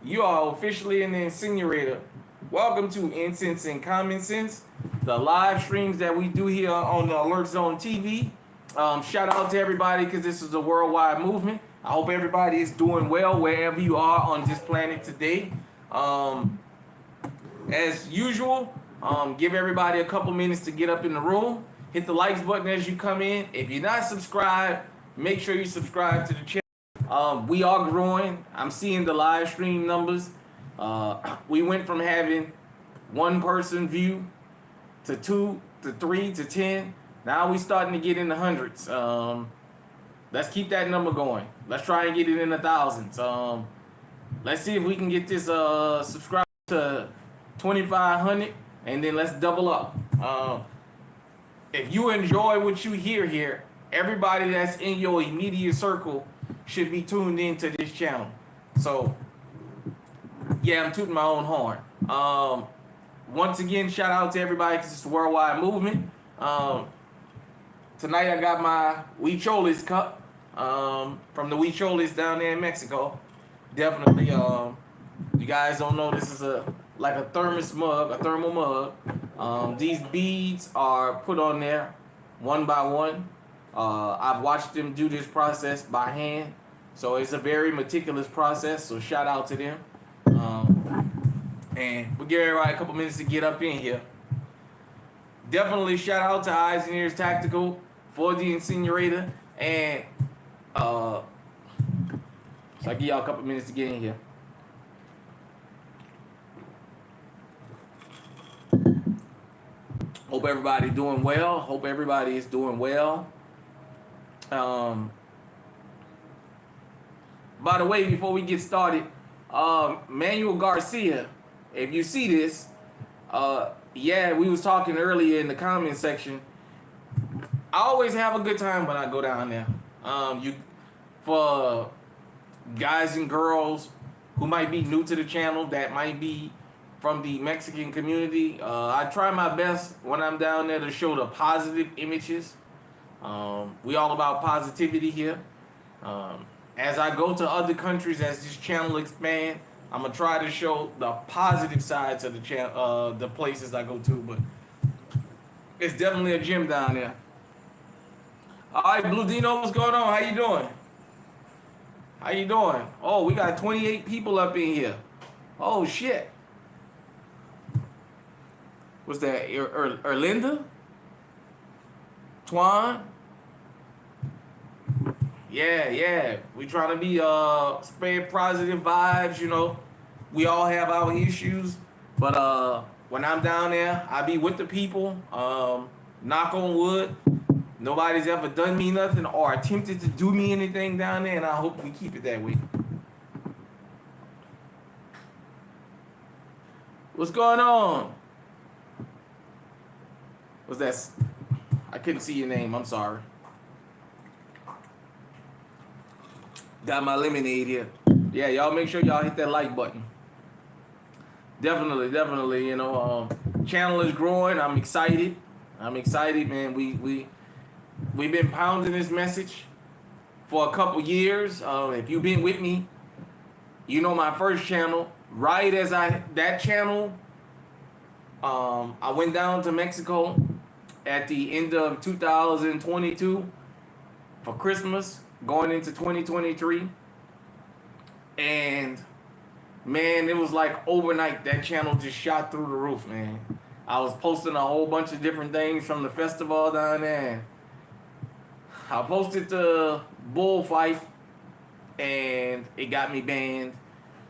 You are officially in the incinerator. Welcome to Incense and Common Sense, the live streams that we do here on the Alert Zone TV. Shout out to everybody because this is a worldwide movement. I hope everybody is doing well wherever you are on this planet today. As usual, give everybody a couple minutes to get up in the room. Hit the likes button as you come in. If you're not subscribed, make sure you subscribe to the channel. We are growing. I'm seeing the live stream numbers. We went from having one person view to 2 to 3 to 10. Now we starting to get in the hundreds. Let's keep that number going. Let's try and get it in the thousands. Let's see if we can get this subscribe to 2,500, and then let's double up. If you enjoy what you hear here, everybody that's in your immediate circle should be tuned into this channel. So, yeah, I'm tooting my own horn. Once again, shout out to everybody because it's a worldwide movement. Tonight I got my Huicholes cup from the Huicholes down there in Mexico. Definitely, you guys don't know, this is like a thermal mug. These beads are put on there one by one. I've watched them do this process by hand, so it's a very meticulous process, so shout out to them. And we'll give everybody a couple minutes to get up in here. Definitely shout out to Eyes and Ears Tactical for the incinerator, and so I give y'all a couple minutes to get in here. Hope everybody doing well. Hope everybody is doing well. By the way, before we get started, Manuel Garcia, if you see this, yeah, we was talking earlier in the comment section. I always have a good time when I go down there. For guys and girls who might be new to the channel, that might be from the Mexican community, I try my best when I'm down there to show the positive images. We all about positivity here. As I go to other countries, as this channel expand, I'm gonna try to show the positive sides of the channel, the places I go to. But it's definitely a gym down there. All right, Blue Dino, what's going on? How you doing? How you doing? Oh, we got 28 people up in here. Oh shit. What's that? Erlinda? Twan? Yeah. We trying to be spread positive vibes, you know. We all have our issues, but when I'm down there, I be with the people. Knock on wood. Nobody's ever done me nothing or attempted to do me anything down there, and I hope we keep it that way. What's going on? What's that? I couldn't see your name. I'm sorry. Got my lemonade here. Yeah, y'all make sure y'all hit that like button. Definitely. You know, channel is growing. I'm excited, man. We've been pounding this message for a couple years. If you've been with me, you know my first channel. Right as that channel, I went down to Mexico at the end of 2022 for Christmas, going into 2023. And man, it was like overnight that channel just shot through the roof, man. I was posting a whole bunch of different things from the festival down there. I posted the bullfight and it got me banned.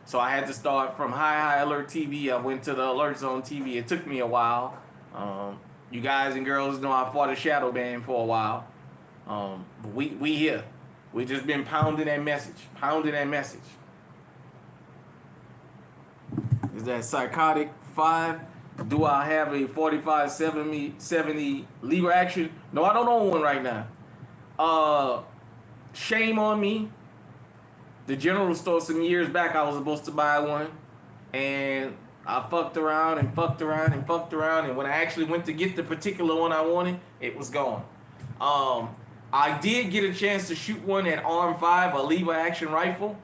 So I had to start from High Alert TV. I went to the Alert Zone TV. It took me a while. You guys and girls know I fought a shadow ban for a while. But we here. We just been pounding that message. Is that Psychotic 5? Do I have a 4570 legal action? No, I don't own one right now. Shame on me. The general store some years back, I was supposed to buy one, and I fucked around, and when I actually went to get the particular one I wanted, it was gone. I did get a chance to shoot one at Arm 5, a lever action rifle.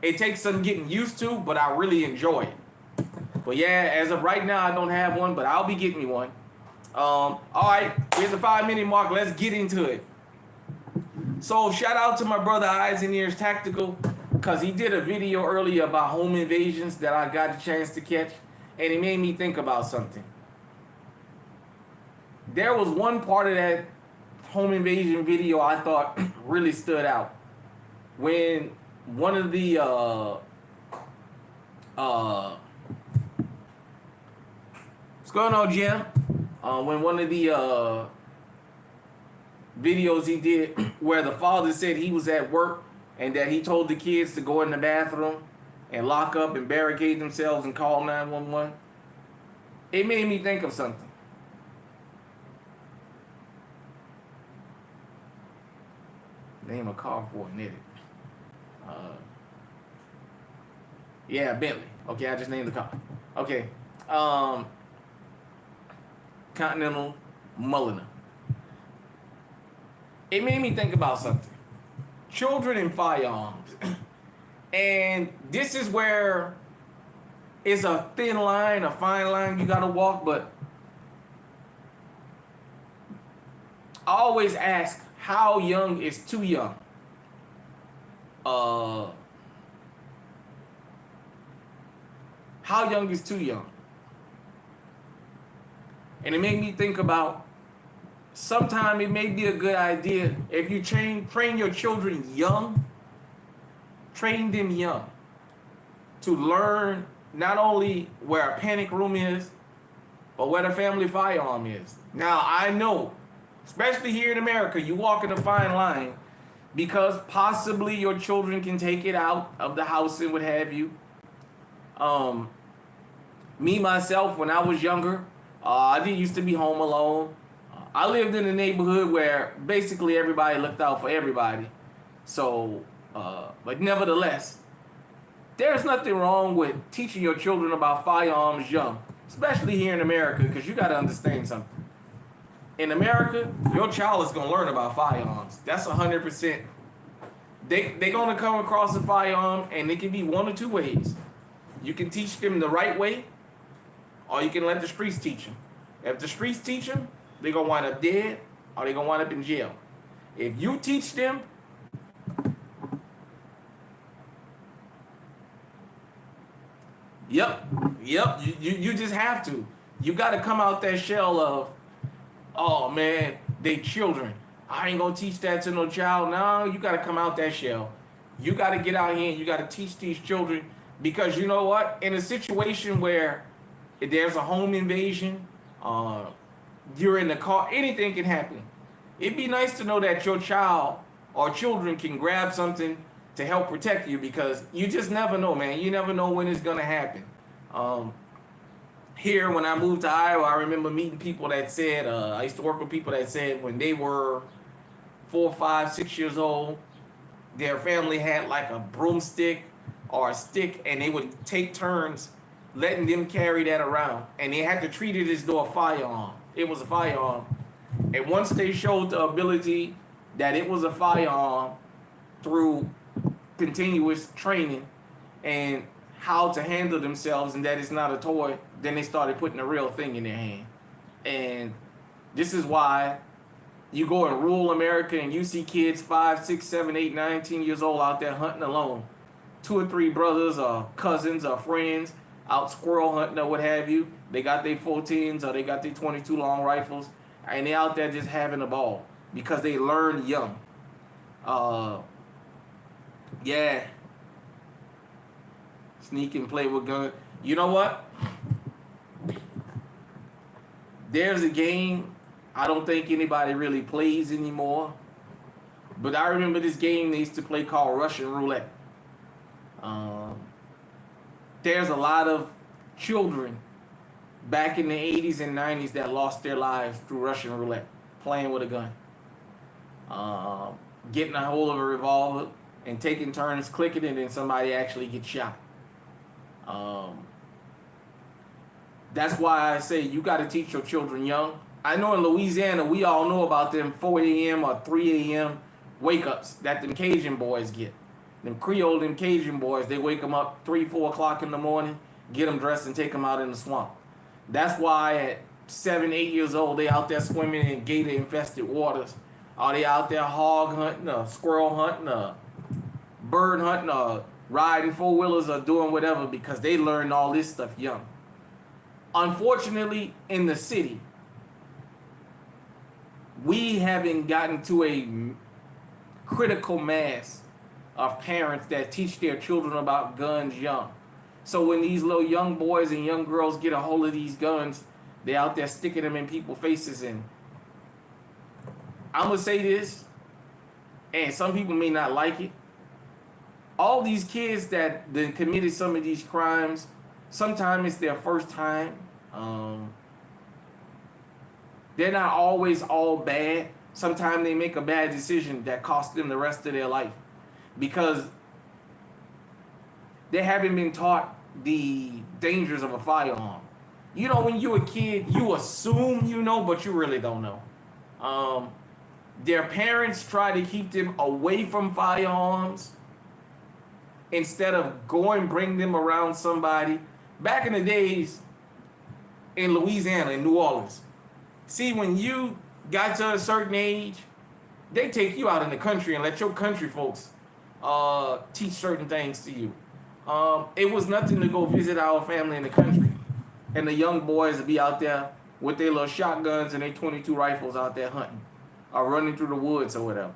It takes some getting used to, but I really enjoy it. But yeah, as of right now, I don't have one, but I'll be getting me one. All right, here's the 5-minute mark. Let's get into it. So shout out to my brother Eyes and Ears Tactical, because he did a video earlier about home invasions that I got a chance to catch, and it made me think about something. There was one part of that home invasion video I thought really stood out. When one of the what's going on, Jim? When one of the videos he did where the father said he was at work and that he told the kids to go in the bathroom and lock up and barricade themselves and call 911. It made me think of something. Name a car for it, knit it. Yeah, Bentley. Okay, I just named the car. Okay. Continental Mulliner. It made me think about something. Children and firearms. And this is where it's a thin line, a fine line you gotta walk, but I always ask, how young is too young? How young is too young? And it made me think about, sometimes it may be a good idea if you train your children young, train them young to learn not only where a panic room is, but where the family firearm is. Now, I know, especially here in America, you walk in a fine line because possibly your children can take it out of the house and what have you. Me, myself, when I was younger, I didn't used to be home alone. I lived in a neighborhood where basically everybody looked out for everybody. So, but nevertheless, there's nothing wrong with teaching your children about firearms young, especially here in America, because you got to understand something. In America, your child is going to learn about firearms. That's 100%. They're going to come across a firearm, and it can be one or two ways. You can teach them the right way, or you can let the streets teach them. If the streets teach them, they're going to wind up dead, or they're going to wind up in jail. If you teach them, Yep. You just have to. You got to come out that shell of, oh man, they children. I ain't gonna teach that to no child. No, you got to come out that shell. You got to get out here and you got to teach these children, because you know what? In a situation where if there's a home invasion, you're in the car, anything can happen. It'd be nice to know that your child or children can grab something to help protect you, because you just never know, man. You never know when it's gonna happen. Here, when I moved to Iowa, I remember meeting people that said, I used to work with people that said when they were 4, 5, 6 years old, their family had like a broomstick or a stick, and they would take turns letting them carry that around, and they had to treat it as though a firearm. It was a firearm. And once they showed the ability that it was a firearm through continuous training and how to handle themselves and that it's not a toy, then they started putting a real thing in their hand. And this is why you go in rural America and you see kids 5, 6, 7, 8, 9, 10 years old out there hunting alone. 2 or 3 brothers or cousins or friends out squirrel hunting or what have you. They got their 14s or they got their 22 long rifles, and they out there just having a ball because they learn young. Yeah. Sneak and play with guns. You know what? There's a game I don't think anybody really plays anymore, but I remember this game they used to play called Russian Roulette. There's a lot of children back in the 80s and 90s that lost their lives through Russian roulette, playing with a gun, getting a hold of a revolver and taking turns clicking it, and somebody actually gets shot. That's why I say you got to teach your children young. I know in Louisiana, we all know about them 4 a.m. or 3 a.m. wake-ups that them Cajun boys get. Them Creole, them Cajun boys, they wake them up 3, 4 o'clock in the morning, get them dressed and take them out in the swamp. That's why at 7, 8 years old, they out there swimming in gator infested waters. Are they out there hog hunting, squirrel hunting, bird hunting, riding four wheelers, or doing whatever because they learned all this stuff young. Unfortunately, in the city, we haven't gotten to a critical mass of parents that teach their children about guns young. So when these little young boys and young girls get a hold of these guns, they out there sticking them in people's faces. And I'm going to say this, and some people may not like it. All these kids that committed some of these crimes, sometimes it's their first time. They're not always all bad. Sometimes they make a bad decision that costs them the rest of their life because they haven't been taught the dangers of a firearm. You know, when you're a kid, you assume you know, but you really don't know. Their parents try to keep them away from firearms instead of bring them around somebody. Back in the days in Louisiana, in New Orleans, see, when you got to a certain age, they take you out in the country and let your country folks teach certain things to you. It was nothing to go visit our family in the country. And the young boys would be out there with their little shotguns and their 22 rifles out there hunting or running through the woods or whatever,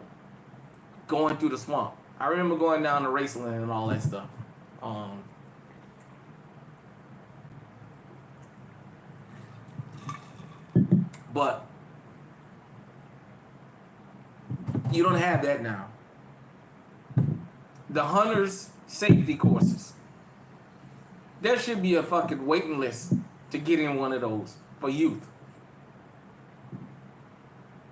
going through the swamp. I remember going down to Raceland and all that stuff. But you don't have that now. The hunters' safety courses. There should be a fucking waiting list to get in one of those for youth.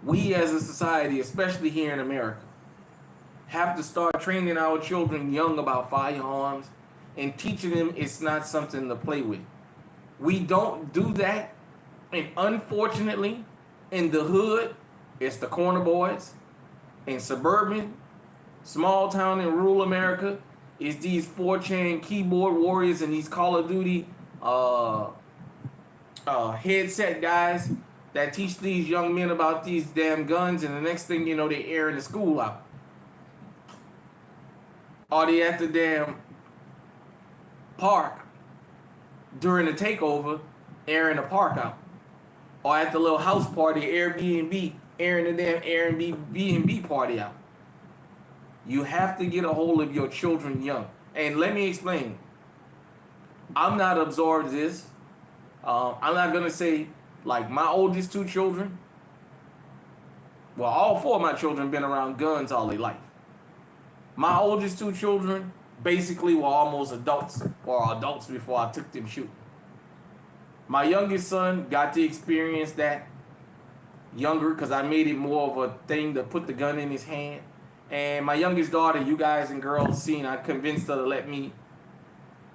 We as a society, especially here in America, have to start training our children young about firearms and teaching them it's not something to play with. We don't do that. And unfortunately, in the hood, it's the corner boys. In suburban, small town and rural America, it's these 4chan keyboard warriors and these Call of Duty headset guys that teach these young men about these damn guns, and the next thing you know, they're airing the school out. Or they at the damn park during the takeover, airing the park out. Or at the little house party, Airbnb, airing the damn Airbnb party out. You have to get a hold of your children young. And let me explain. I'm not absorbed this. I'm not going to say, like, my oldest 2 children. Well, all 4 of my children been around guns all their life. My oldest 2 children basically were almost adults, or adults before I took them shooting. My youngest son got to experience that younger because I made it more of a thing to put the gun in his hand. And my youngest daughter, you guys and girls seen, I convinced her to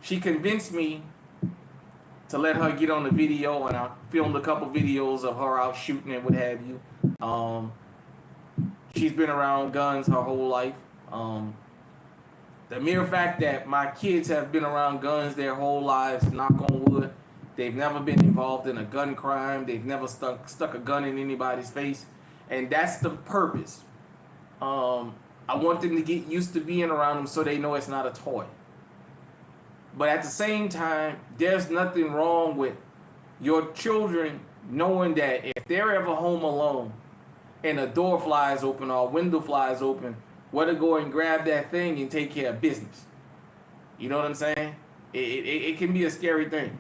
she convinced me to let her get on the video, and I filmed a couple videos of her out shooting and what have you. She's been around guns her whole life. The mere fact that my kids have been around guns their whole lives, knock on wood, they've never been involved in a gun crime. They've never stuck a gun in anybody's face. And that's the purpose. I want them to get used to being around them so they know it's not a toy. But at the same time, there's nothing wrong with your children knowing that if they're ever home alone and a door flies open or a window flies open, where to go and grab that thing and take care of business. You know what I'm saying? It can be a scary thing.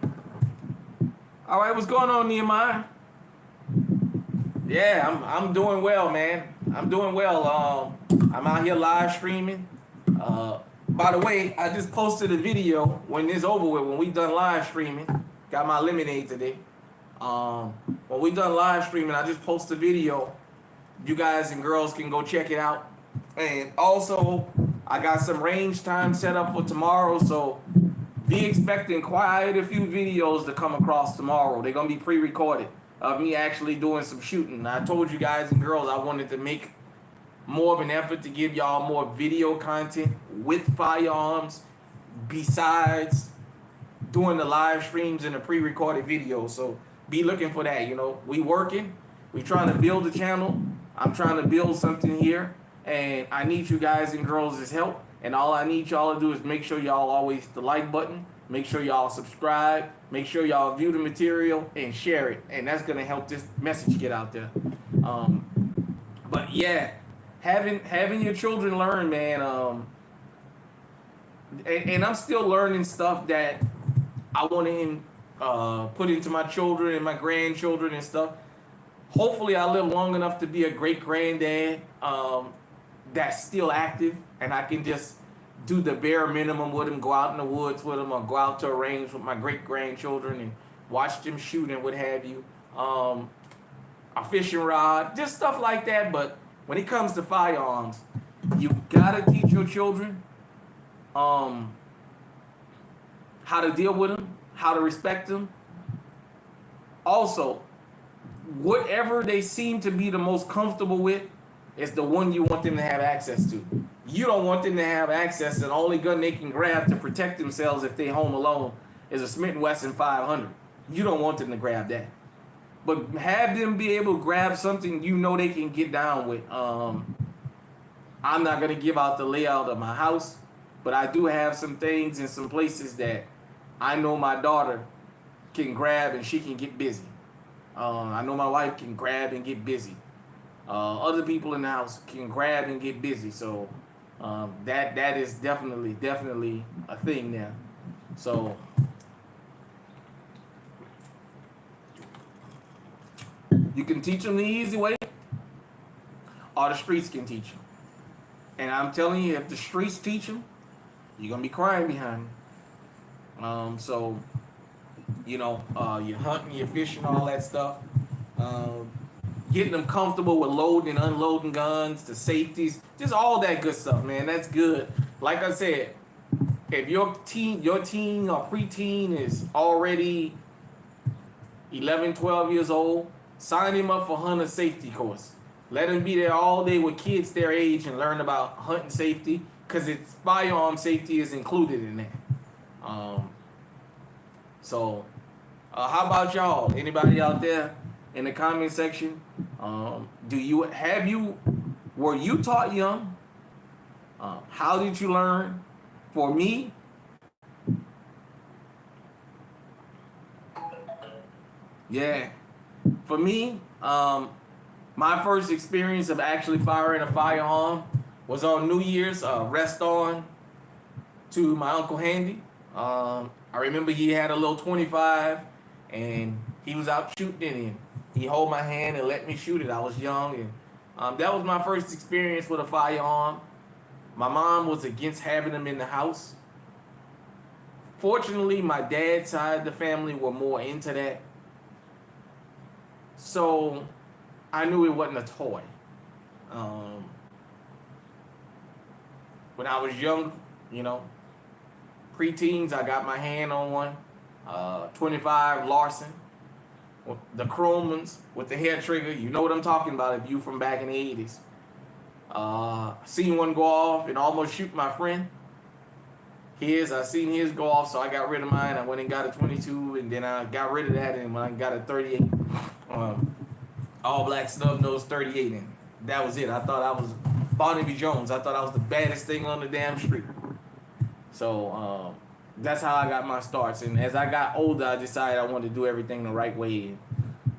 All right, what's going on, Nehemiah? Yeah, I'm doing well, man. I'm doing well. I'm out here live streaming. By the way, I just posted a video when this over with, when we done live streaming. Got my lemonade today. When we done live streaming, I just posted a video. You guys and girls can go check it out. And also, I got some range time set up for tomorrow, so be expecting quite a few videos to come across tomorrow. They're going to be pre-recorded of me actually doing some shooting. I told you guys and girls I wanted to make more of an effort to give y'all more video content with firearms besides doing the live streams and the pre-recorded videos. So be looking for that. We working. We trying to build a channel. I'm trying to build something here, and I need you guys and girls' help. And all I need y'all to do is make sure y'all always hit the like button. Make sure y'all subscribe. Make sure y'all view the material and share it. And that's gonna help this message get out there. But yeah, having your children learn, man. And I'm still learning stuff that I want to put into my children and my grandchildren and stuff. Hopefully, I live long enough to be a great granddad that's still active, and I can just do the bare minimum with them, go out in the woods with them, or go out to a range with my great grandchildren and watch them shoot and what have you. A fishing rod, just stuff like that. But when it comes to firearms, you gotta teach your children how to deal with them, how to respect them. Also, whatever they seem to be the most comfortable with is the one you want them to have access to. You don't want them to have access to the only gun they can grab to protect themselves if they home alone is a Smith & Wesson 500. You don't want them to grab that. But have them be able to grab something they can get down with. I'm not going to give out the layout of my house, but I do have some things in some places that I know my daughter can grab and she can get busy. I know my wife can grab and get busy. Other people in the house can grab and get busy. So that is definitely a thing there. So you can teach them the easy way, or the streets can teach them. And I'm telling you, if the streets teach them, you're gonna be crying behind them. So you're hunting, you're fishing, all that stuff. Getting them comfortable with loading and unloading guns, the safeties, just all that good stuff, man. That's good. Like I said, if your teen or preteen is already 11, 12 years old, sign him up for hunter safety course. Let him be there all day with kids their age and learn about hunting safety, because it's firearm safety is included in that. How about y'all? Anybody out there in the comment section? Were you taught young? How did you learn? For me, my first experience of actually firing a firearm was on New Year's, rest on to my Uncle Handy. I remember he had a little 25 and he was out shooting and he held my hand and let me shoot it. I was young, and that was my first experience with a firearm. My mom was against having them in the house. Fortunately, my dad's side of the family were more into that. So I knew it wasn't a toy. When I was young, preteens, I got my hand on one. 25 Larson. The chrome ones with the hair trigger. You know what I'm talking about if you from back in the 80s. Seen one go off and almost shoot my friend. I seen his go off, so I got rid of mine. I went and got a 22, and then I got rid of that, and when I got a 38, all black snub nose 38, and that was it. I thought I was Barnaby Jones. I thought I was the baddest thing on the damn street. So that's how I got my starts. And as I got older, I decided I wanted to do everything the right way. And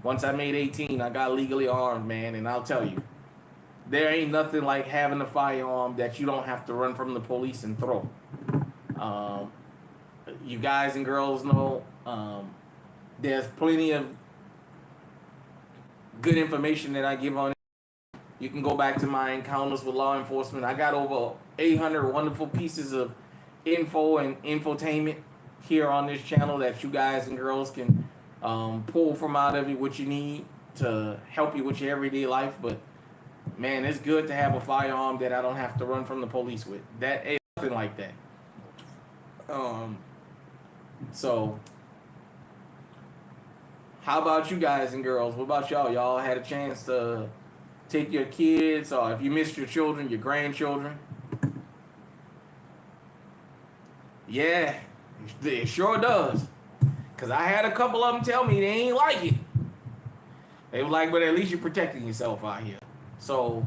once I made 18, I got legally armed, man. And I'll tell you, there ain't nothing like having a firearm that you don't have to run from the police and throw. You guys and girls know there's plenty of good information that I give on it. You can go back to my encounters with law enforcement. I got over 800 wonderful pieces of info and infotainment here on this channel that you guys and girls can pull from out of it what you need to help you with your everyday life. But man, it's good to have a firearm that I don't have to run from the police with. That ain't nothing like that. So how about you guys and girls? What about y'all? Y'all had a chance to take your kids, or if you miss your children, your grandchildren. Yeah, it sure does. Cause I had a couple of them tell me they ain't like it. They were like, but at least you're protecting yourself out here. So,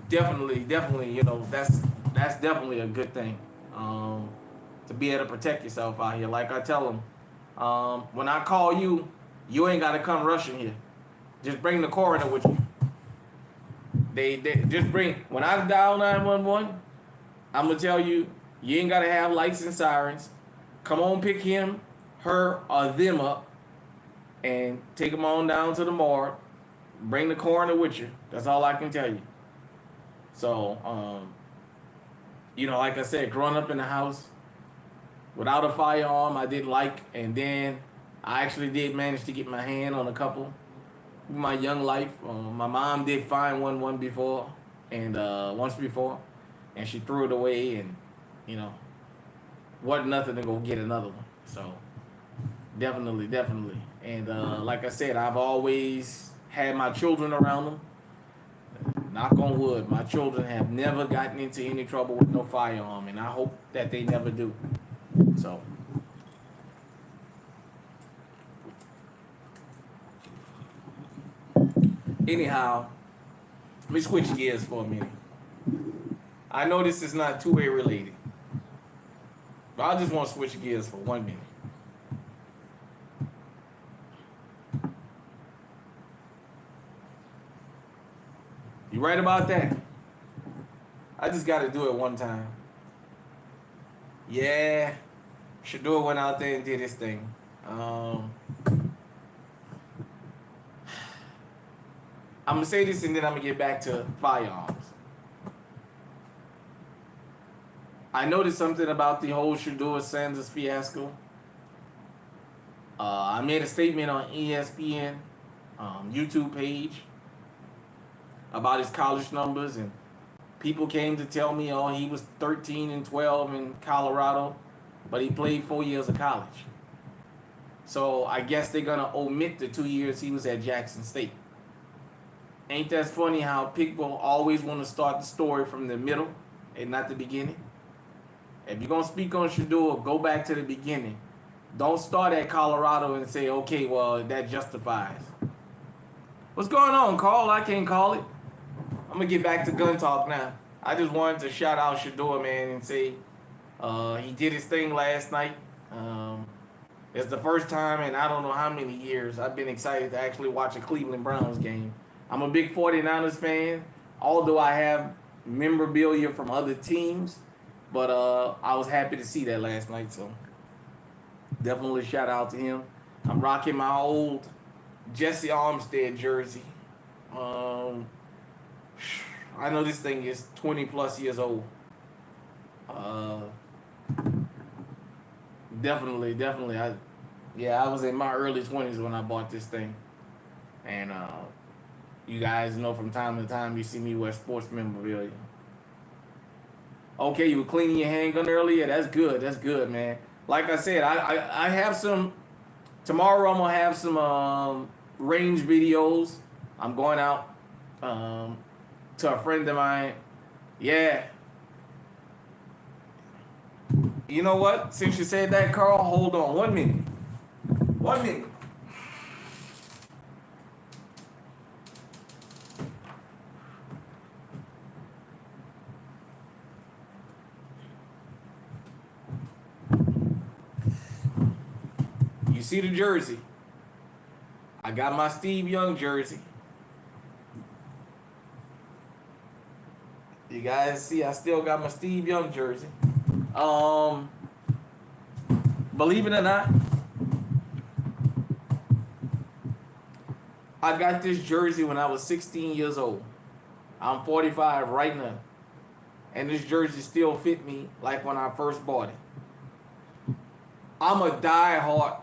definitely, that's definitely a good thing. To be able to protect yourself out here. Like I tell them, when I call you, you ain't gotta come rushing here. Just bring the coroner with you. They just bring. When I dial 911, I'm gonna tell you, you ain't gotta have lights and sirens. Come on, pick him, her, or them up, and take them on down to the morgue. Bring the coroner with you. That's all I can tell you. So, like I said, growing up in the house without a firearm, I didn't like, and then I actually did manage to get my hand on a couple in my young life. My mom did find one before, and once before, and she threw it away, and wasn't nothing to go get another one. So definitely, and like I said, I've always had my children around them. Knock on wood, my children have never gotten into any trouble with no firearm, and I hope that they never do. So, anyhow, let me switch gears for a minute. I know this is not two-way related, but I just want to switch gears for 1 minute. You right about that? I just got to do it one time. Yeah, Shador went out there and did his thing. I'm gonna say this and then I'm gonna get back to firearms. I noticed something about the whole Shador Sanders fiasco. I made a statement on ESPN YouTube page about his college numbers, and people came to tell me, oh, he was 13-12 in Colorado, but he played 4 years of college. So I guess they're gonna omit the 2 years he was at Jackson State. Ain't that funny how people always want to start the story from the middle and not the beginning? If you're gonna speak on Shador, go back to the beginning. Don't start at Colorado and say, okay, well, that justifies. What's going on, Carl? I can't call it. I'm gonna get back to gun talk now. I just wanted to shout out Shador, man, and say he did his thing last night. It's the first time in I don't know how many years I've been excited to actually watch a Cleveland Browns game. I'm a big 49ers fan, although I have memorabilia from other teams, but I was happy to see that last night, so definitely shout out to him. I'm rocking my old Jesse Armstead jersey. I know this thing is 20 plus years old. Definitely. I was in my early 20s when I bought this thing. And you guys know from time to time you see me wear sports memorabilia. Okay, you were cleaning your handgun earlier? That's good, man. Like I said, I have some, tomorrow I'm going to have some range videos. I'm going out to a friend of mine. Yeah. You know what? Since you said that, Carl, hold on 1 minute. 1 minute. You see the jersey? I got my Steve Young jersey. You guys see, I still got my Steve Young jersey. Believe it or not, I got this jersey when I was 16 years old. I'm 45 right now. And this jersey still fit me like when I first bought it. I'm a diehard.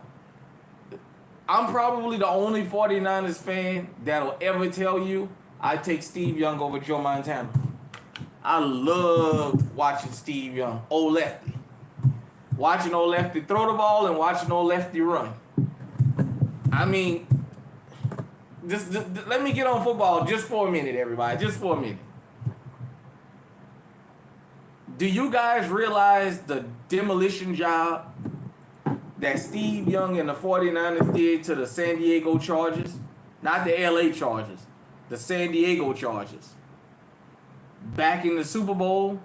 I'm probably the only 49ers fan that'll ever tell you I take Steve Young over Joe Montana. I loved watching Steve Young, old lefty. Watching old lefty throw the ball and watching old lefty run. I mean, just let me get on football just for a minute, everybody. Just for a minute. Do you guys realize the demolition job that Steve Young and the 49ers did to the San Diego Chargers? Not the LA Chargers, the San Diego Chargers. Back in the Super Bowl,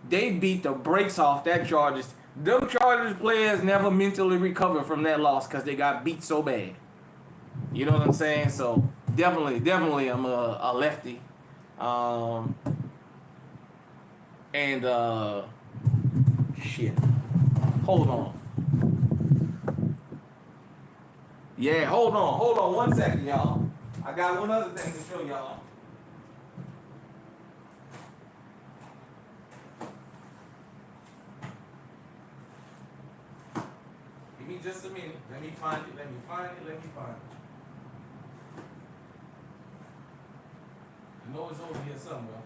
they beat the brakes off that Chargers. Them Chargers players never mentally recovered from that loss because they got beat so bad. You know what I'm saying? So definitely, I'm a lefty. And shit. Hold on. Yeah, hold on 1 second, y'all. I got one other thing to show y'all. Give me just a minute. Let me find it. I know it's over here somewhere.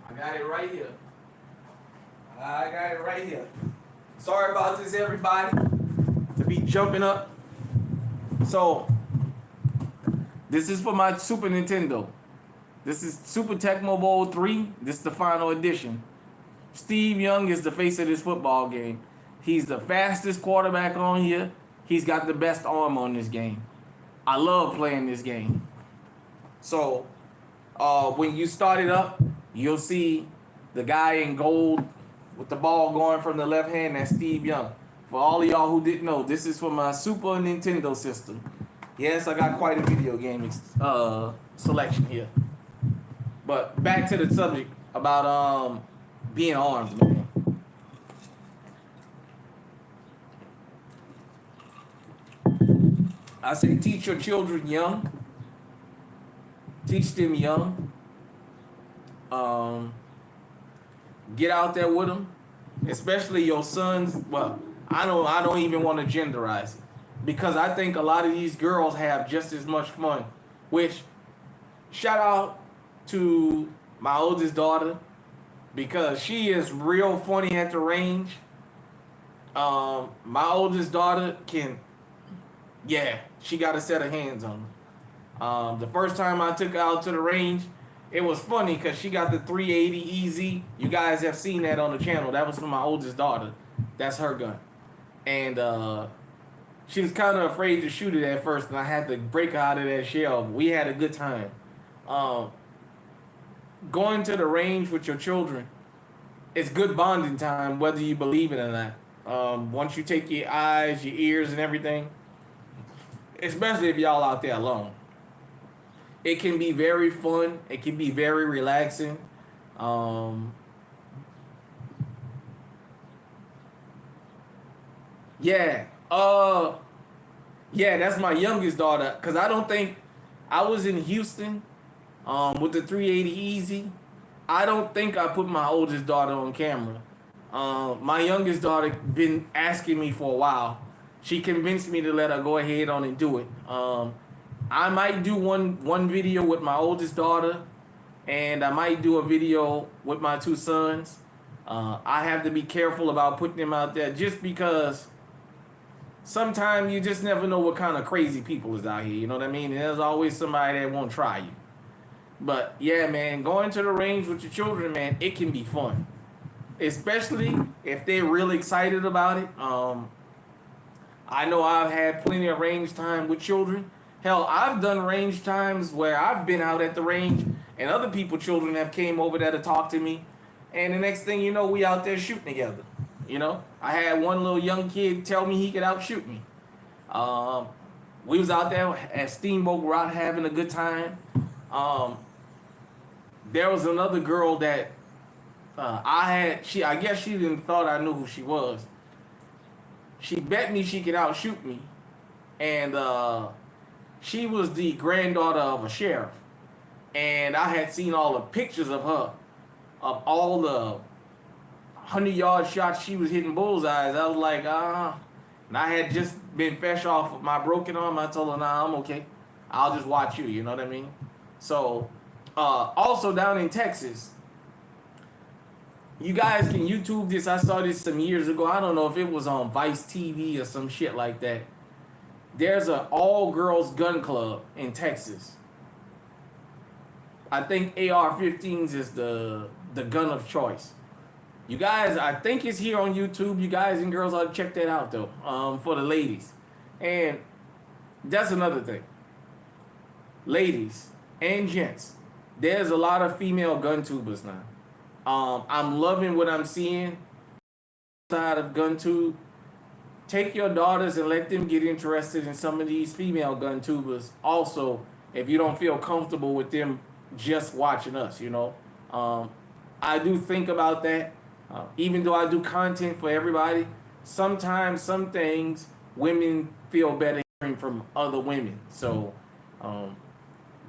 I got it right here. Sorry about this, everybody. To be jumping up. So, this is for my Super Nintendo. This is Super Tecmo Bowl 3. This is the final edition. Steve Young is the face of this football game. He's the fastest quarterback on here. He's got the best arm on this game. I love playing this game. So, when you start it up, you'll see the guy in gold with the ball going from the left hand. That's Steve Young. For all of y'all who didn't know, this is for my Super Nintendo system. Yes, I got quite a video game selection here. But back to the subject about being armed, man. I say teach your children young. Teach them young. Get out there with them, especially your sons. Well, I don't even want to genderize it because I think a lot of these girls have just as much fun. Which, shout out to my oldest daughter because she is real funny at the range. My oldest daughter she got a set of hands on her. The first time I took her out to the range, it was funny because she got the 380 Easy. You guys have seen that on the channel. That was from my oldest daughter. That's her gun. And she was kind of afraid to shoot it at first, and I had to break her out of that shell. We had a good time. Going to the range with your children, it's good bonding time, whether you believe it or not. Once you take your eyes, your ears, and everything, especially if y'all out there alone. It can be very fun. It can be very relaxing. That's my youngest daughter. Cause I don't think I was in Houston, with the 380 Easy. I don't think I put my oldest daughter on camera. My youngest daughter been asking me for a while. She convinced me to let her go ahead on and do it. I might do one video with my oldest daughter, and I might do a video with my two sons. I have to be careful about putting them out there just because sometimes you just never know what kind of crazy people is out here. You know what I mean? And there's always somebody that won't try you. But yeah, man, going to the range with your children, man, it can be fun. Especially if they're really excited about it. I know I've had plenty of range time with children. Hell, I've done range times where I've been out at the range and other people's children have came over there to talk to me. And the next thing you know, we out there shooting together. You know, I had one little young kid tell me he could outshoot me. We was out there at Steamboat Rock having a good time. There was another girl that I guess she didn't thought I knew who she was. She bet me she could outshoot me. And she was the granddaughter of a sheriff. And I had seen all the pictures of her, of all the 100-yard shots she was hitting bullseyes. I was like, And I had just been fresh off of my broken arm. I told her, nah, I'm okay. I'll just watch you, you know what I mean? So, also down in Texas, You guys can YouTube this. I saw this some years ago. I don't know if it was on Vice TV or some shit like that. There's an all girls gun club in Texas. I think AR-15s is the gun of choice. You guys, I think it's here on YouTube. You guys and girls ought to check that out though. For the ladies, and that's another thing. Ladies and gents, there's a lot of female gun tubers now. I'm loving what I'm seeing side of gun tube. Take your daughters and let them get interested in some of these female gun tubers. Also, if you don't feel comfortable with them just watching us, I do think about that. Even though I do content for everybody, sometimes some things women feel better hearing from other women. So,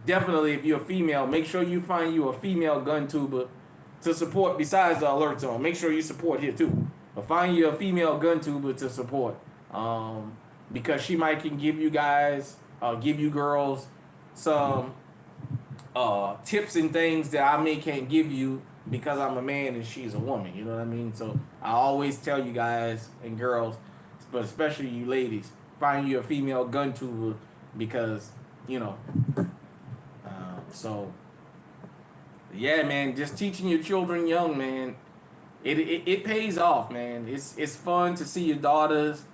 definitely, if you're a female, make sure you find you a female gun tuber to support besides the alert zone. Make sure you support here too. But find you a female gun tuber to support. Because she might can give you guys, give you girls some tips and things that I may can't give you because I'm a man and she's a woman. You know what I mean? So I always tell you guys and girls, but especially you ladies, find you a female gun tuber because, so yeah, man, just teaching your children young, man, it pays off, man. It's fun to see your daughters,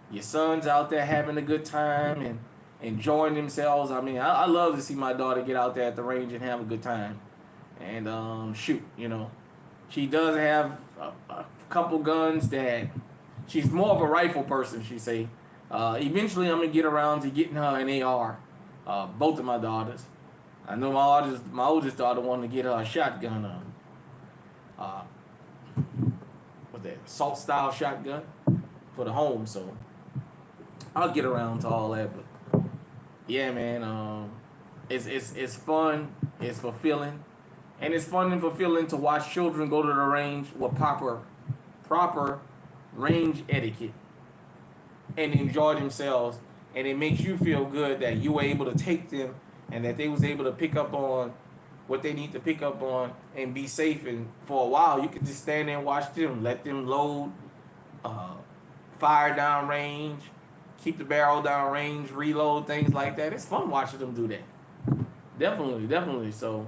your sons out there having a good time and enjoying themselves. I mean, I love to see my daughter get out there at the range and have a good time. And shoot, she does have a couple guns that she's more of a rifle person, she say. Eventually, I'm gonna get around to getting her an AR. Both of my daughters. I know my oldest daughter wanted to get her a shotgun. What's that? Assault style shotgun for the home. So I'll get around to all that. But yeah, man. It's fun. It's fulfilling. And it's fun and fulfilling to watch children go to the range with proper range etiquette and enjoy themselves. And it makes you feel good that you were able to take them and that they was able to pick up on what they need to pick up on and be safe. And for a while, you could just stand there and watch them, let them load, fire down range, keep the barrel down range, reload, things like that. It's fun watching them do that. Definitely. So,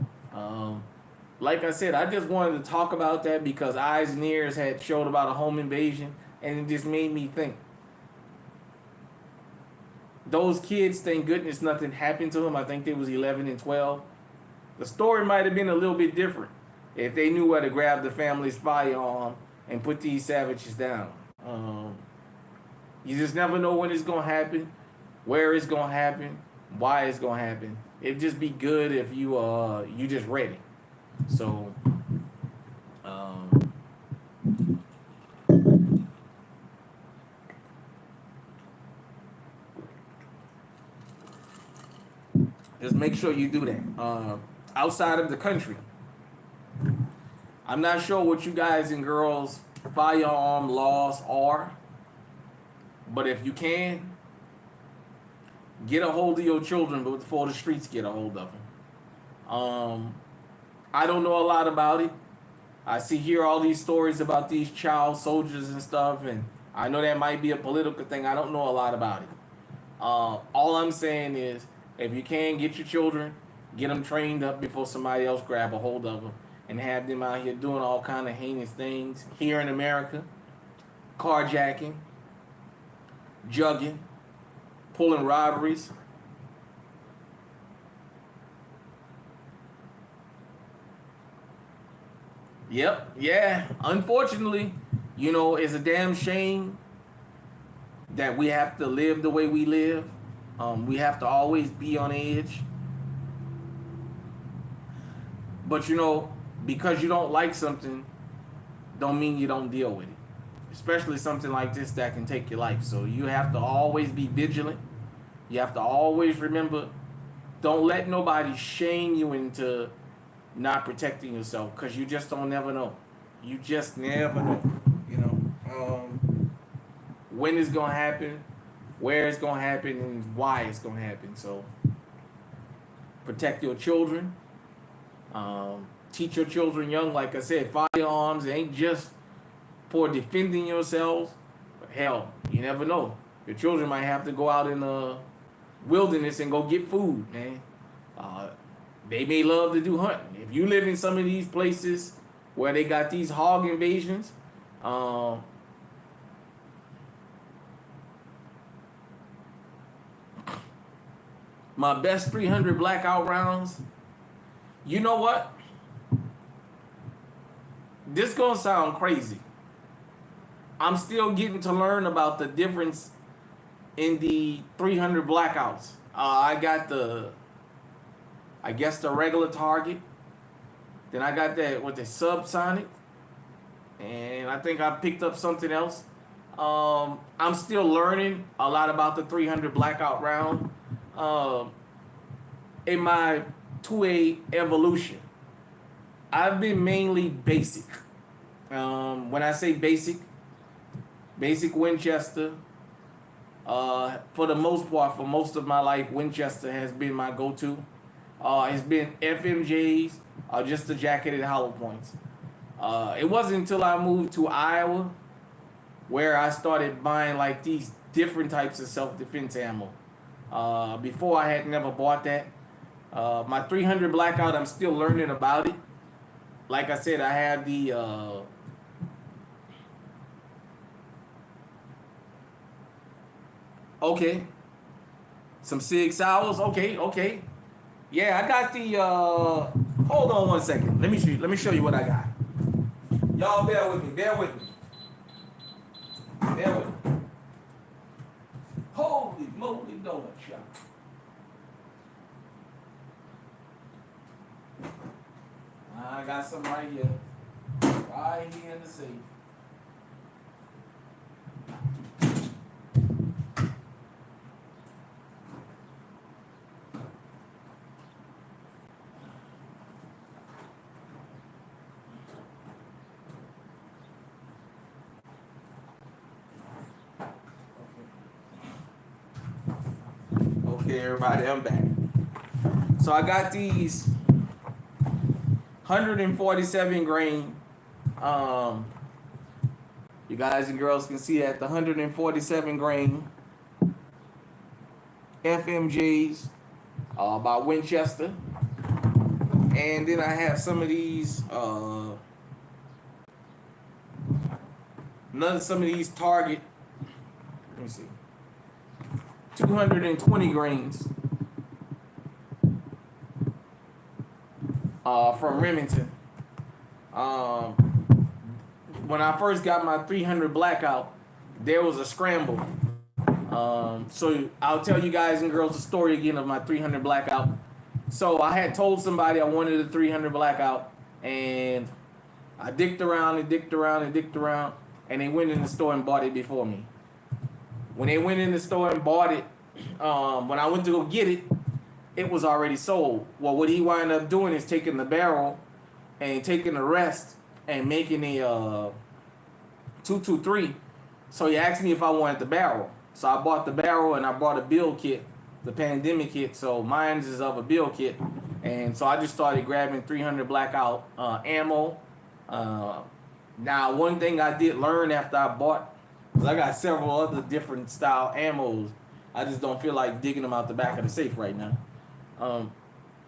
like I said, I just wanted to talk about that because Eyes and Ears had showed about a home invasion, and it just made me think. Those kids, thank goodness nothing happened to them. I think they was 11 and 12. The story might have been a little bit different if they knew where to grab the family's firearm and put these savages down. You just never know when it's going to happen, where it's going to happen, why it's going to happen. It'd just be good if you just ready. So, just make sure you do that. Outside of the country, I'm not sure what you guys and girls firearm laws are, but if you can, get a hold of your children before the streets get a hold of them. I don't know a lot about it. I hear all these stories about these child soldiers and stuff, and I know that might be a political thing. I don't know a lot about it. All I'm saying is, if you can get your children, get them trained up before somebody else grab a hold of them and have them out here doing all kind of heinous things here in America, carjacking, jugging, pulling robberies. Yep, yeah. Unfortunately, it's a damn shame that we have to live the way we live. We have to always be on edge. But because you don't like something, don't mean you don't deal with it. Especially something like this that can take your life. So you have to always be vigilant. You have to always remember, don't let nobody shame you into not protecting yourself, because you just don't never know. You just never know. When it's gonna happen, where it's gonna happen, and why it's gonna happen. So protect your children. teach your children young. Like I said, firearms ain't just for defending yourselves. But hell, you never know. Your children might have to go out in the wilderness and go get food, man. Uh, they may love to do hunting. If you live in some of these places where they got these hog invasions, my best 300 blackout rounds, you know what? This gonna sound crazy. I'm still getting to learn about the difference in the 300 blackouts. I got the regular target. Then I got that with the subsonic, and I think I picked up something else. I'm still learning a lot about the 300 blackout round. In my 2A evolution, I've been mainly basic. When I say basic Winchester. For the most part, for most of my life, Winchester has been my go-to. It's been FMJs, just the jacketed hollow points. It wasn't until I moved to Iowa where I started buying like these different types of self-defense ammo. Before I had never bought that. My 300 blackout, I'm still learning about it. Like I said, I have the okay, some Sig Sauers. Okay. Yeah, I got the. Hold on one second. Let me show you what I got. Y'all bear with me. Holy moly donut shop. I got some right here. Right here in the safe. Okay, everybody, I'm back. So I got these 147 grain. You guys and girls can see that the 147 grain FMJs by Winchester. And then I have some of these some of these Target. Let me see. 220 grains from Remington. When I first got my 300 blackout, there was a scramble. So I'll tell you guys and girls the story again of my 300 blackout. So I had told somebody I wanted a 300 blackout, and I dicked around, and they went in the store and bought it before me. When they went in the store and bought it, when I went to go get it, it was already sold. Well, what he wound up doing is taking the barrel and taking the rest and making a 223. So he asked me if I wanted the barrel. So I bought the barrel and I bought a build kit, the pandemic kit. So mine is of a build kit. And so I just started grabbing 300 blackout ammo. Now, one thing I did learn after I bought, because I got several other different style ammos, I just don't feel like digging them out the back of the safe right now.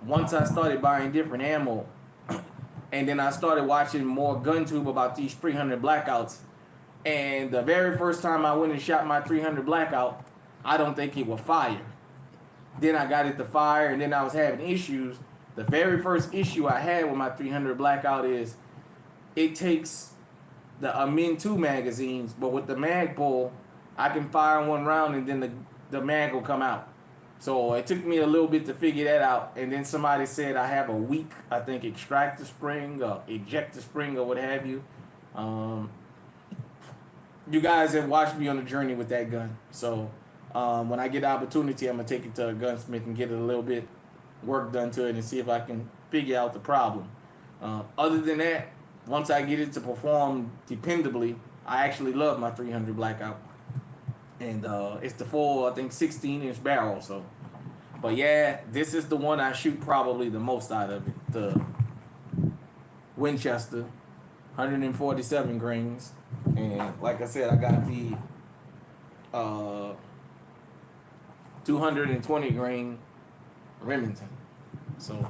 Once I started buying different ammo, and then I started watching more GunTube about these 300 blackouts, and the very first time I went and shot my 300 blackout, I don't think it would fire. Then I got it to fire, and then I was having issues. The very first issue I had with my 300 blackout is it takes the Min 2 magazines, but with the mag pull, I can fire one round and then the mag will come out. So it took me a little bit to figure that out. And then somebody said I have a weak, I think, extractor spring or ejector spring or what have you. You guys have watched me on the journey with that gun. So when I get the opportunity, I'm going to take it to a gunsmith and get a little bit work done to it and see if I can figure out the problem. Other than that, once I get it to perform dependably, I actually love my 300 blackout. And it's the full, I think, 16-inch barrel. So, but yeah, this is the one I shoot probably the most out of it. Winchester, 147 grains, and like I said, I got the 220 grain Remington. So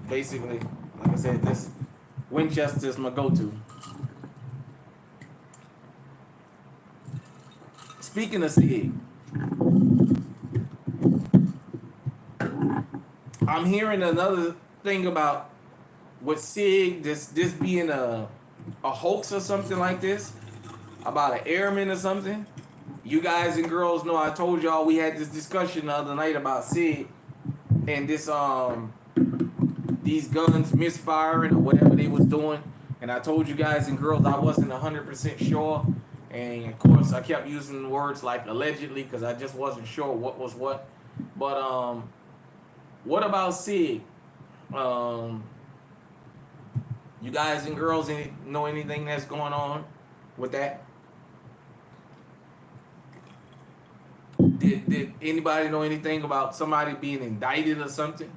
basically, like I said, this Winchester is my go-to. Speaking of SIG, I'm hearing another thing about with SIG, this being a hoax or something like this, about an airman or something. You guys and girls know I told y'all we had this discussion the other night about SIG and this these guns misfiring or whatever they was doing. And I told you guys and girls I wasn't 100% sure. And of course I kept using words like allegedly because I just wasn't sure what was what. But what about SIG? You guys and girls know anything that's going on with that? Did anybody know anything about somebody being indicted or something?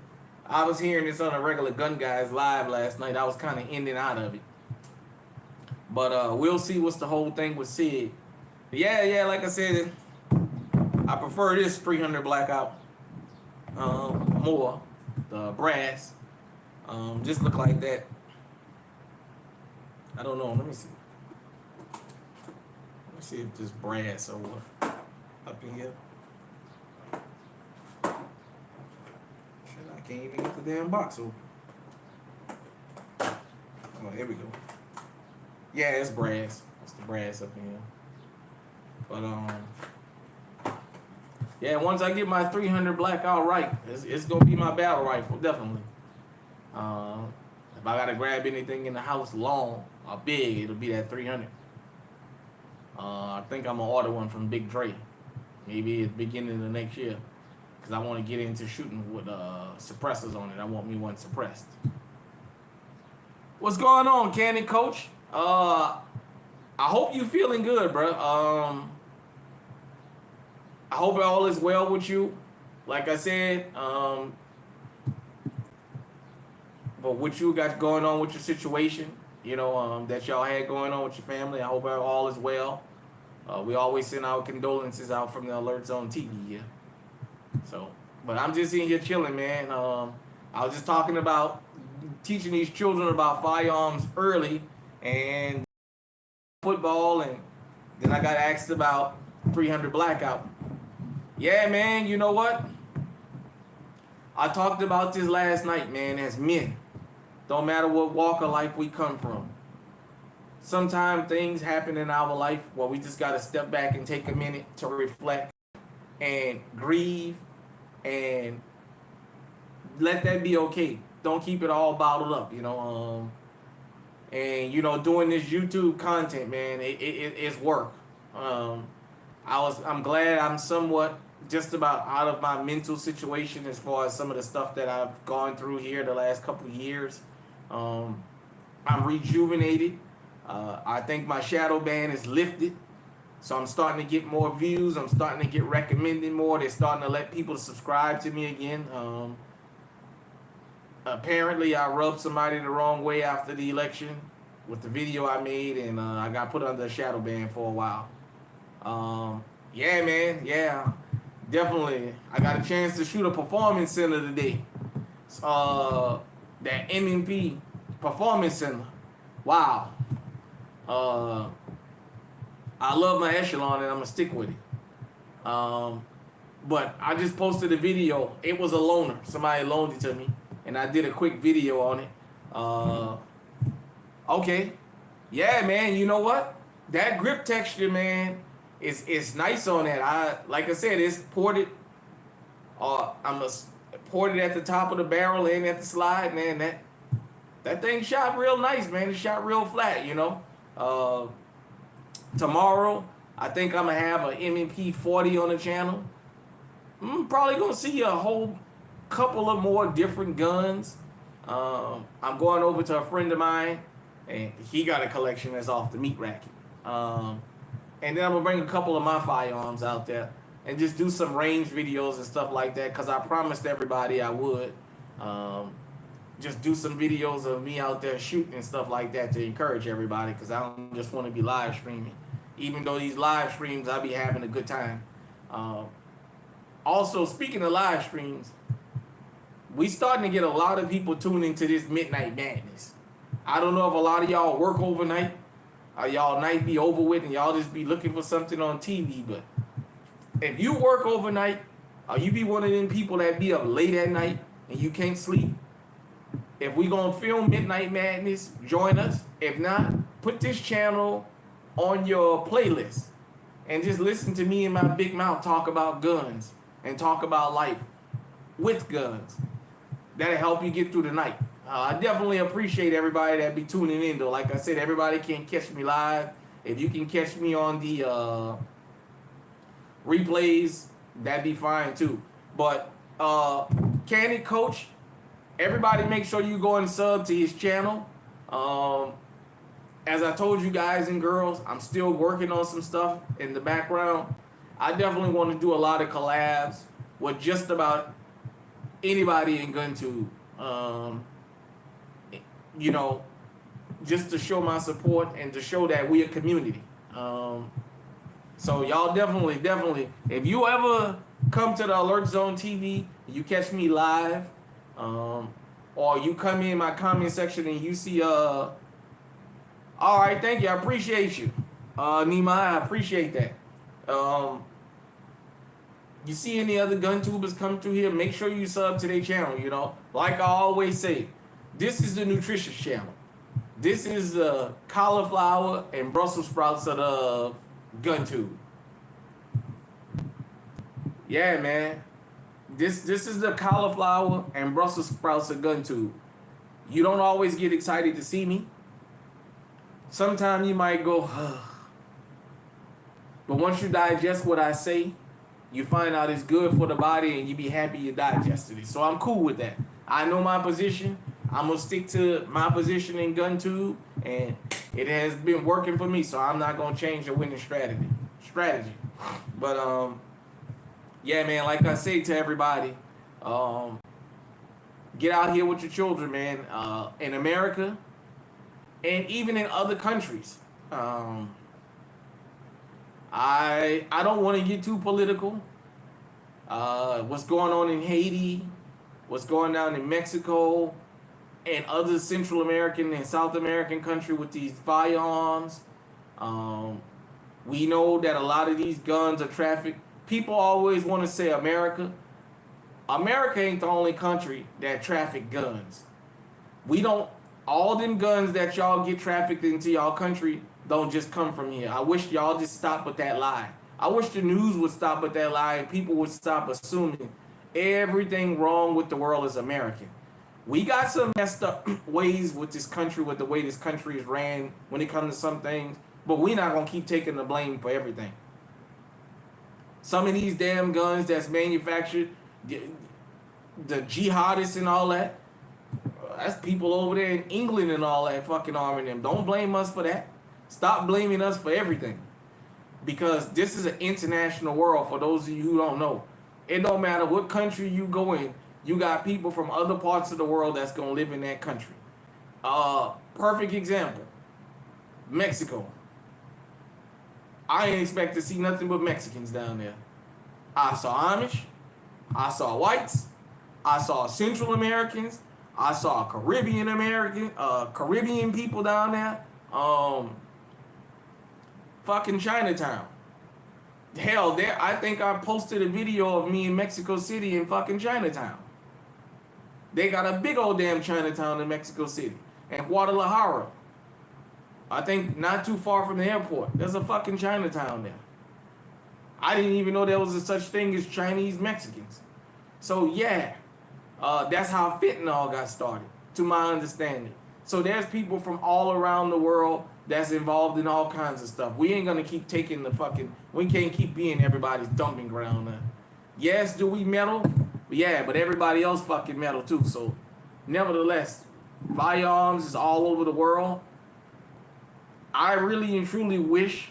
I was hearing this on a regular Gun Guys live last night. I was kind of in and out of it. But we'll see what's the whole thing with SIG. Yeah, like I said, I prefer this 300 Blackout more. The brass. Just look like that. I don't know. Let me see. Let me see if this brass or what up in here. Shit, I can't even get the damn box open. Oh, here we go. Yeah, it's brass. It's the brass up in here. But yeah, once I get my 300 Blackout right, it's gonna be my battle rifle, definitely. If I gotta grab anything in the house long or big, it'll be that 300. I think I'm gonna order one from Big Dre, maybe at the beginning of next year, because I want to get into shooting with suppressors on it. I want me one suppressed. What's going on, Candy Coach? I hope you feeling good, bro. I hope all is well with you. Like I said, but what you got going on with your situation, you know, that y'all had going on with your family, I hope all is well. We always send our condolences out from the Alert Zone TV here. So, but I'm just in here chilling, man. I was just talking about teaching these children about firearms early and football, and then I got asked about 300 Blackout. Yeah, man, you know what? I talked about this last night, man, as men. Don't matter what walk of life we come from. Sometimes things happen in our life where we just got to step back and take a minute to reflect and grieve and let that be okay. Don't keep it all bottled up, you know. And, you know, doing this YouTube content, man, it's work. I'm glad I'm somewhat just about out of my mental situation as far as some of the stuff that I've gone through here the last couple of years. I'm rejuvenated. I think my shadow ban is lifted. So I'm starting to get more views. I'm starting to get recommended more. They're starting to let people subscribe to me again. Apparently, I rubbed somebody the wrong way after the election with the video I made, and I got put under a shadow ban for a while. Yeah, man. Yeah, definitely. I got a chance to shoot a performance center today. That M&P Performance Center. Wow. I love my echelon and I'm gonna stick with it. But I just posted a video. It was a loaner. Somebody loaned it to me, and I did a quick video on it. Okay. Yeah, man. You know what? That grip texture, man, is nice on that. Like I said, it's ported. Ported at the top of the barrel and at the slide, man. That thing shot real nice, man. It shot real flat, you know. Tomorrow, I think I'm gonna have an M&P 40 on the channel. I'm probably gonna see a whole couple of more different guns. I'm going over to a friend of mine, and he got a collection that's off the meat racket. And then I'm gonna bring a couple of my firearms out there and just do some range videos and stuff like that, because I promised everybody I would. I think my shadow ban is lifted. So I'm starting to get more views. I'm starting to get recommended more. They're starting to let people subscribe to me again. just do some videos of me out there shooting and stuff like that to encourage everybody, because I don't just want to be live streaming. Even though these live streams, I be having a good time. Um, Also, speaking of live streams, we starting to get a lot of people tuning to this Midnight Madness. I don't know if a lot of y'all work overnight, or y'all night be over with and y'all just be looking for something on TV. But if you work overnight, or you be one of them people that be up late at night and you can't sleep, if we gonna film Midnight Madness, join us. If not, put this channel on your playlist and just listen to me and my big mouth talk about guns and talk about life with guns. That'll help you get through the night. I definitely appreciate everybody that be tuning in, though. Like I said, everybody can't catch me live. If you can catch me on the replays, that'd be fine too. But Candid Coach, everybody make sure you go and sub to his channel. As I told you guys and girls, I'm still working on some stuff in the background. I definitely want to do a lot of collabs with just about anybody in GunTube. You know, just to show my support and to show that we a community. So y'all definitely, if you ever come to the Alert Zone TV, you catch me live, or you come in my comment section and you see all right, thank you, I appreciate you, Nima, I appreciate that. You see any other gun tubers come through here, make sure you sub to their channel. You know, like I always say, this is the nutritious channel. This is the cauliflower and Brussels sprouts of the gun tube. Yeah, man. This is the cauliflower and Brussels sprouts of gun tube. You don't always get excited to see me. Sometimes you might go, but once you digest what I say, you find out it's good for the body and you be happy you digested it. So I'm cool with that. I know my position. I'm going to stick to my position in GunTube, and it has been working for me, so I'm not going to change the winning strategy. But, yeah, man, like I say to everybody, get out here with your children, man, in America and even in other countries. I don't want to get too political. What's going on in Haiti, what's going on in Mexico, and other Central American and South American country with these firearms. We know that a lot of these guns are trafficked. People always want to say America. America ain't the only country that traffic guns. We don't, all them guns that y'all get trafficked into y'all country don't just come from here. I wish y'all just stop with that lie. I wish the news would stop with that lie and people would stop assuming everything wrong with the world is American. We got some messed up ways with this country, with the way this country is ran when it comes to some things, but we're not going to keep taking the blame for everything. Some of these damn guns that's manufactured, the jihadists and all that, that's people over there in England and all that fucking arming them. Don't blame us for that. Stop blaming us for everything. Because this is an international world, for those of you who don't know. It don't matter what country you go in, you got people from other parts of the world that's going to live in that country. Perfect example, Mexico. I ain't expect to see nothing but Mexicans down there. I saw Amish, I saw whites, I saw Central Americans, I saw Caribbean people down there. Fucking Chinatown. Hell, there, I think I posted a video of me in Mexico City in fucking Chinatown. They got a big old damn Chinatown in Mexico City. And Guadalajara. I think not too far from the airport. There's a fucking Chinatown there. I didn't even know there was a such thing as Chinese Mexicans. So yeah, that's how fentanyl got started, to my understanding. So there's people from all around the world that's involved in all kinds of stuff. We ain't gonna keep taking we can't keep being everybody's dumping ground. Yes, do we meddle? Yeah, but everybody else fucking meddle too. So nevertheless, firearms is all over the world. I really and truly wish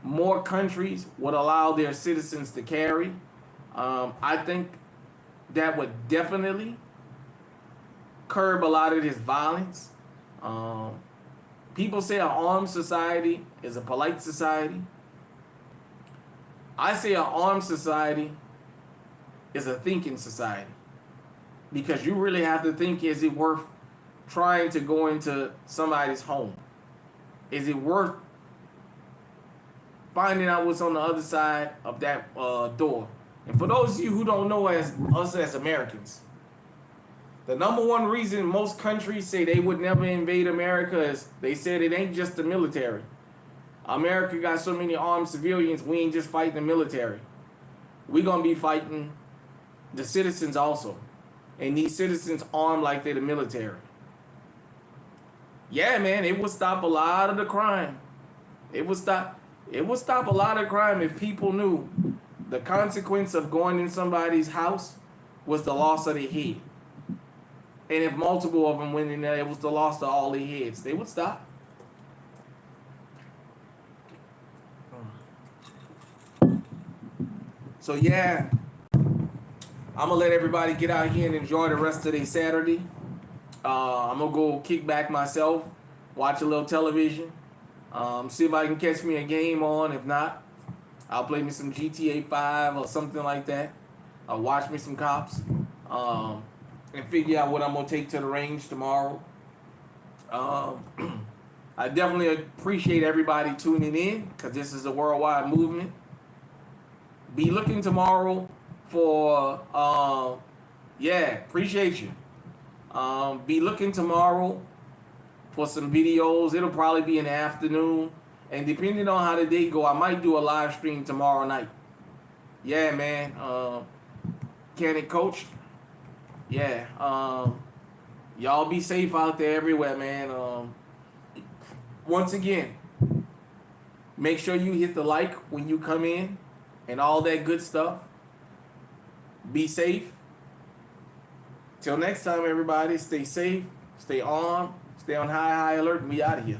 more countries would allow their citizens to carry. I think that would definitely curb a lot of this violence. Um, People say an armed society is a polite society. I say an armed society is a thinking society, because you really have to think, is it worth trying to go into somebody's home? Is it worth finding out what's on the other side of that door? And for those of you who don't know, as us as Americans, the number one reason most countries say they would never invade America is they said it ain't just the military. America got so many armed civilians, we ain't just fighting the military. We gonna be fighting the citizens also. And these citizens armed like they're the military. Yeah, man, it would stop a lot of the crime. It would stop a lot of crime if people knew the consequence of going in somebody's house was the loss of their head. And if multiple of them went in there, it was the loss of all their heads. They would stop. So yeah, I'm gonna let everybody get out here and enjoy the rest of their Saturday. I'm gonna go kick back myself, watch a little television, see if I can catch me a game on. If not, I'll play me some GTA 5 or something like that. I'll watch me some cops, and figure out what I'm gonna take to the range tomorrow. I definitely appreciate everybody tuning in, because this is a worldwide movement. Be looking tomorrow for appreciate you. Be looking tomorrow for some videos. It'll probably be in the afternoon, and depending on how the day go, I might do a live stream tomorrow night. Yeah, man. Can it, coach? Yeah. Y'all be safe out there everywhere, man. Once again, make sure you hit the like when you come in and all that good stuff. Be safe. Till next time, everybody, stay safe, stay armed, stay on high alert, and we out of here.